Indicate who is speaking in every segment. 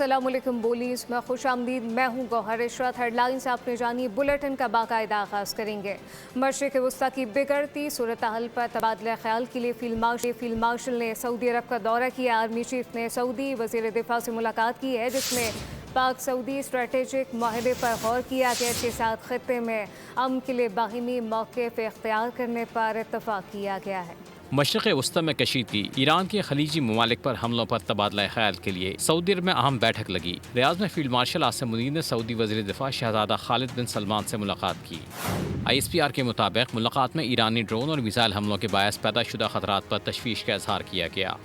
Speaker 1: अस्सलाम वालेकुम बोलीस में खुश आमदीद। मैं हूँ गौहर इशरत। हेडलाइंस आपने जानी, बुलेटिन का बाकायदा आगाज़ करेंगे। मशरिक़ वस्ता की बिगड़ती सूरत हाल पर तबादला ख्याल के लिए फील्ड मार्शल ने सऊदी अरब का दौरा किया। आर्मी चीफ ने सऊदी वज़ीर दिफा से मुलाकात की है, जिसमें पाक सऊदी स्ट्रेटेजिक माहदे पर गौर किया गया, के साथ खत्ते में अमन के लिए बाहिमी मौक़िफ़ इख्तियार करने पर इत्तफ़ाक़ किया गया है।
Speaker 2: मशरिक़ वस्ता में कशीदगी, ईरान के खलीजी ममालिक पर हमलों पर तबादला ख्याल के लिए सऊदी अरब में अहम बैठक लगी। रियाद में फील्ड मार्शल आसिम मुनीर ने सऊदी वज़ीर दिफा शहजादा खालिद बिन सलमान से मुलाकात की। ISPR के मुताबिक मुलाकात में ईरानी ड्रोन और मिसाइल हमलों के बायस पैदा शुदा खतरात पर तशवीश का इजहार किया गया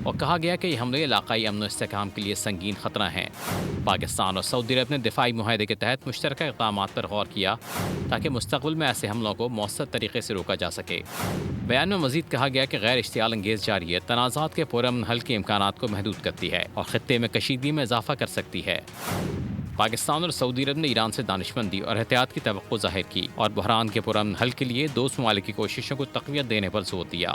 Speaker 2: और कहा गया कि ये हमले इलाकाई अमन व इस्तेहकाम के लिए संगीन खतरा हैं। पाकिस्तान और सऊदी अरब ने दिफाई मुआहदे के तहत मुश्तरका इक़दामात पर गौर किया ताकि मुस्तक़बिल में ऐसे हमलों को मौसर तरीके से रोका जा सके। बयान में मज़ीद कहा गया कि गैर इश्तियाल अंगेज़ जारियत तनाज़ात के पुरअमन हल के इम्कानात को महदूद करती है और खित्ते में कशीदगी में इजाफा कर सकती है। पाकिस्तान और सऊदी अरब ने ईरान से दानिशमंदी और एहतियात की तवक्को ज़ाहिर की और बहरान के पुरअमन हल के लिए दोस्त ममालिक की कोशिशों को तक़वियत देने पर जोर दिया।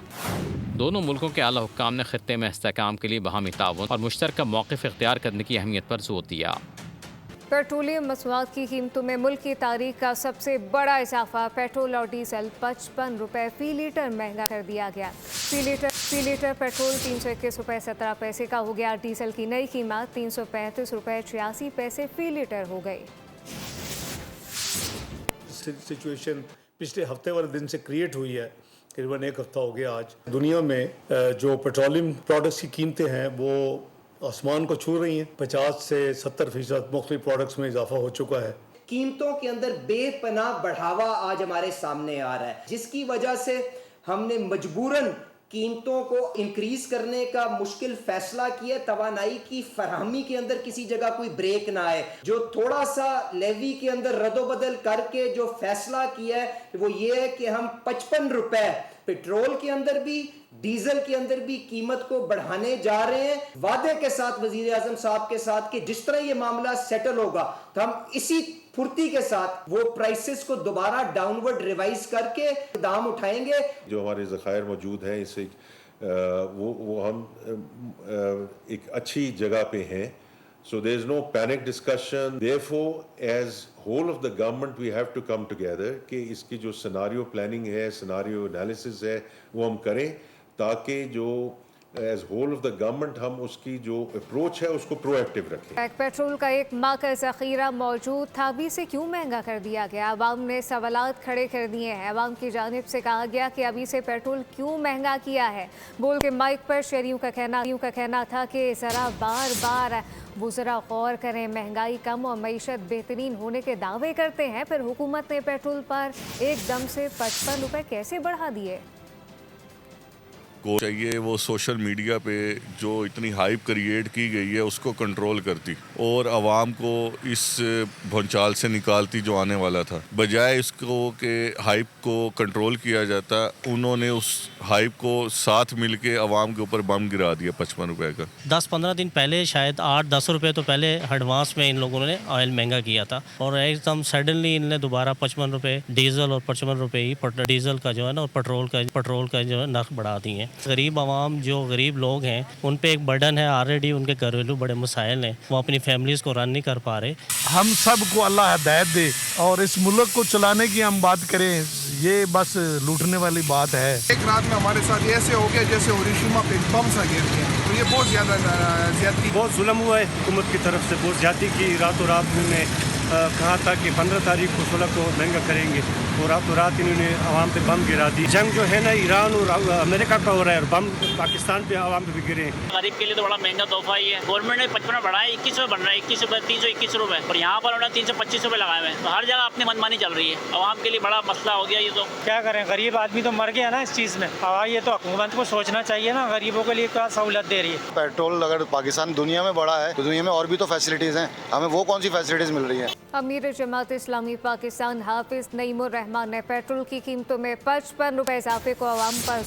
Speaker 2: दोनों मुल्कों के आला हुक्काम ने खित्ते में इस्तेहकाम के लिए बाहमी ताउन और मुश्तरका मौक़िफ़ इख्तियार करने की अहमियत पर जोर दिया।
Speaker 1: पेट्रोलियम मसनूआत की कीमतों में मुल्क की तारीख का सबसे बड़ा इजाफा। पेट्रोल और डीजल 55 रुपये फ़ी लीटर महंगा कर दिया गया। फ़ी लीटर पेट्रोल 321 रुपये 17 पैसे का हो गया। डीजल की नई कीमत 335 रुपये 86 पैसे फ़ी लीटर हो गई।
Speaker 3: सिचुएशन पिछले हफ्ते वाले दिन से क्रिएट हुई है, करीबन एक हफ्ता हो गया आज। दुनिया में जो पेट्रोलियम प्रोडक्ट्स की कीमतें हैं वो आसमान को छू रही हैं। 50 से 70% मुख्तलिफ प्रोडक्ट्स में इजाफा हो चुका है।
Speaker 4: कीमतों के अंदर बेपनाह बढ़ावा आज हमारे सामने आ रहा है, जिसकी वजह से हमने मजबूरन कीमतों को इंक्रीज करने का मुश्किल फैसला किया। तवानाई की फराहमी के अंदर किसी जगह कोई ब्रेक ना आए। जो थोड़ा सा लेवी के अंदर रद्दोबदल करके जो फैसला किया है वो ये है कि हम 55 रुपए पेट्रोल के अंदर भी डीजल के अंदर भी कीमत को बढ़ाने जा रहे हैं, वादे के साथ वजीर आजम साहब के साथ कि जिस तरह ये मामला सेटल होगा तो हम इसी फुर्ती के साथ वो प्राइसेस को दोबारा डाउनवर्ड रिवाइज करके दाम उठाएंगे। जो
Speaker 5: हमारे ज़खायर मौजूद हैं इससे वो हम एक अच्छी जगह पे हैं। So there is no panic discussion. Therefore, as whole of the government, we have to come together कि इसकी जो scenario planning है, scenario analysis है, वो हम करें ताकि जो as whole of the government हम उसकी जो approach है उसको proactive रखें।
Speaker 1: पेट्रोल का एक माह का ज़ख़ीरा मौजूद था, अभी से क्यों महंगा कर दिया गया? अवाम ने सवालात खड़े कर दिए हैं। अवाम की जानिब से कहा गया कि अभी से पेट्रोल क्यों महंगा किया है। बोल के माइक पर शहरियों का कहना था कि ज़रा बार बार वुज़रा गौर करें, महंगाई कम और मईशत बेहतरीन होने के दावे करते हैं, फिर हुकूमत ने पेट्रोल पर एकदम से 55 रुपये कैसे बढ़ा दिए?
Speaker 6: को चाहिए वो सोशल मीडिया पे जो इतनी हाइप क्रिएट की गई है उसको कंट्रोल करती और आवाम को इस भंचाल से निकालती जो आने वाला था। बजाय इसको कि हाइप को कंट्रोल किया जाता, उन्होंने उस हाइप को साथ मिलके आवाम के ऊपर बम गिरा दिया 55 रुपए का।
Speaker 7: 10-15 दिन पहले शायद 8-10 रुपये तो पहले एडवांस में इन लोगों ने ऑयल महंगा किया था और एकदम सडनली इनने दोबारा 55 रुपये डीजल और 55 रुपये ही डीजल का जो है ना और पेट्रोल का जो है नर्ख बढ़ा दिए। गरीब आवाम जो गरीब लोग हैं उन पे एक बर्डन है, ऑलरेडी उनके घरेलू बड़े मसाइल हैं, वो अपनी फैमिलीज़ को रन नहीं कर पा रहे।
Speaker 8: हम सब को अल्लाह हिदायत दे और इस मुल्क को चलाने की हम बात करें, ये बस लूटने वाली बात है।
Speaker 9: एक रात में हमारे साथ ऐसे हो गया जैसे हिरोशिमा पे बम सा गिर गया, तो ये बहुत ज़्यादा
Speaker 10: बहुत जुल्म हुआ है हुकूमत की तरफ से, बहुत ज्यादती की। रातों रात ने कहा था कि 15 तारीख को 16 को महंगा करेंगे और रातों रात इन्होंने आवाम पे बम गिरा दी। जंग जो है ना ईरान और अमेरिका का हो रहा है और बम पाकिस्तान पे आवाम पे भी गिरे हैं।
Speaker 11: गरीब के लिए तो बड़ा महंगा तोहफा ही है। गवर्नमेंट ने 55 बढ़ाया, 21 रुपये बन रहा है, 21 रुपये 321 रुपये और यहाँ पर उन्होंने 325 रुपये लगाए हुए हैं। तो हर जगह अपनी मनमानी चल रही है। आवाम के लिए बड़ा मसला हो गया ये। तो
Speaker 12: क्या करें, गरीब आदमी तो मर गया ना इस चीज़ में। ये तो हुकूमत को सोचना चाहिए ना, गरीबों के लिए क्या सहूलत दे रही है।
Speaker 13: पेट्रोल अगर पाकिस्तान दुनिया में बड़ा है तो दुनिया में और भी तो फैसिलिटीज़ हैं, हमें वो कौन सी फैसिलिटीज़ मिल रही है?
Speaker 1: अमीर जमात इस्लामी पाकिस्तान हाफिज नईमुर रहमान ने पेट्रोल की कीमतों में 55 रुपये इजाफे को अवाम पर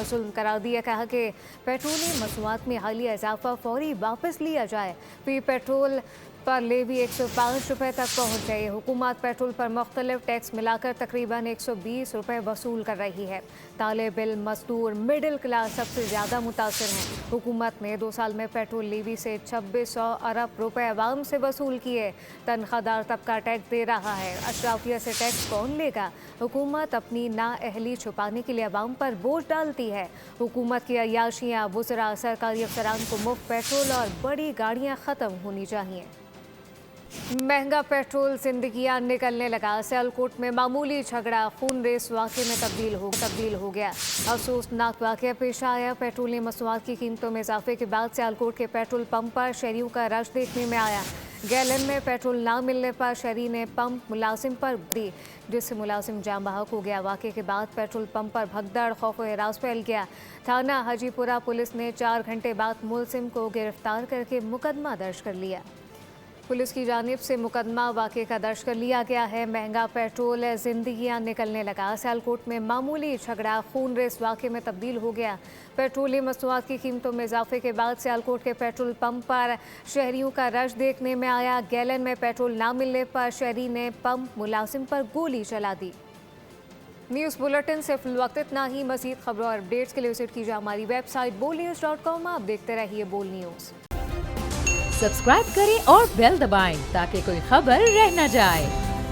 Speaker 1: जुल्म करार दिया। कहा कि पेट्रोलियम मसनूआत में हालिया इजाफा फौरी वापस लिया जाए। फी पेट्रोल पर लेवी 105 रुपये तक पहुँच गई। हुकूमत पेट्रोल पर मुख्तलिफ टैक्स मिलाकर तकरीबन 120 रुपये वसूल कर रही है। तालिब इल्म, मजदूर, मिडिल क्लास सबसे ज़्यादा मुतासर हैं। हुकूमत ने 2 साल में पेट्रोल लेवी से 2600 अरब रुपये आवाम से वसूल किए। तनख्वाहदार तबका टैक्स दे रहा है। अशराफिया से टैक्स कौन लेगा? हुकूमत अपनी नाअहली छुपाने के लिए आवाम पर बोझ डालती है। हुकूमत की अय्याशियाँ, वुज़रा, सरकारी अफसरान को मुफ्त पेट्रोल और बड़ी गाड़ियाँ ख़त्म होनी चाहिए। महंगा पेट्रोल जिंदगियां निकलने लगा। सियालकोट में मामूली झगड़ा खून रेस वाक़े में तब्दील हो गया। अफसोसनाक वाक़या पेश आया। पेट्रोलियम मसनूआत की कीमतों में इजाफे के बाद सियालकोट के पेट्रोल पंप पर शहरियों का रश देखने में आया। गैलन में पेट्रोल ना मिलने पर शहरी ने पंप मुलाजिम पर दी, जिससे मुलाजिम जाम बहक हो गया। वाक़े के बाद पेट्रोल पंप पर भगदड़, खौफ व हिरास फैल गया। थाना हाजीपुरा पुलिस ने 4 घंटे बाद मुलजिम को गिरफ्तार करके मुकदमा दर्ज कर लिया। पुलिस की जानिब से मुकदमा वाक़े का दर्ज कर लिया गया है। महंगा पेट्रोल जिंदगियां निकलने लगा। सियालकोट में मामूली झगड़ा खून रेस वाक़े में तब्दील हो गया। पेट्रोलियम मसनूआत की कीमतों में इजाफे के बाद सियालकोट के पेट्रोल पंप पर शहरियों का रश देखने में आया। गैलन में पेट्रोल ना मिलने पर शहरी ने पंप मुलाजिम पर गोली चला दी। न्यूज़ बुलेटिन से फिलवक्त इतना ही। मज़ीद खबरों और अपडेट्स के लिए विजिट कीजिए हमारी वेबसाइट bolnews.com। आप देखते रहिए बोल न्यूज़।
Speaker 14: सब्सक्राइब करें और बेल दबाएं ताकि कोई खबर रह न जाए।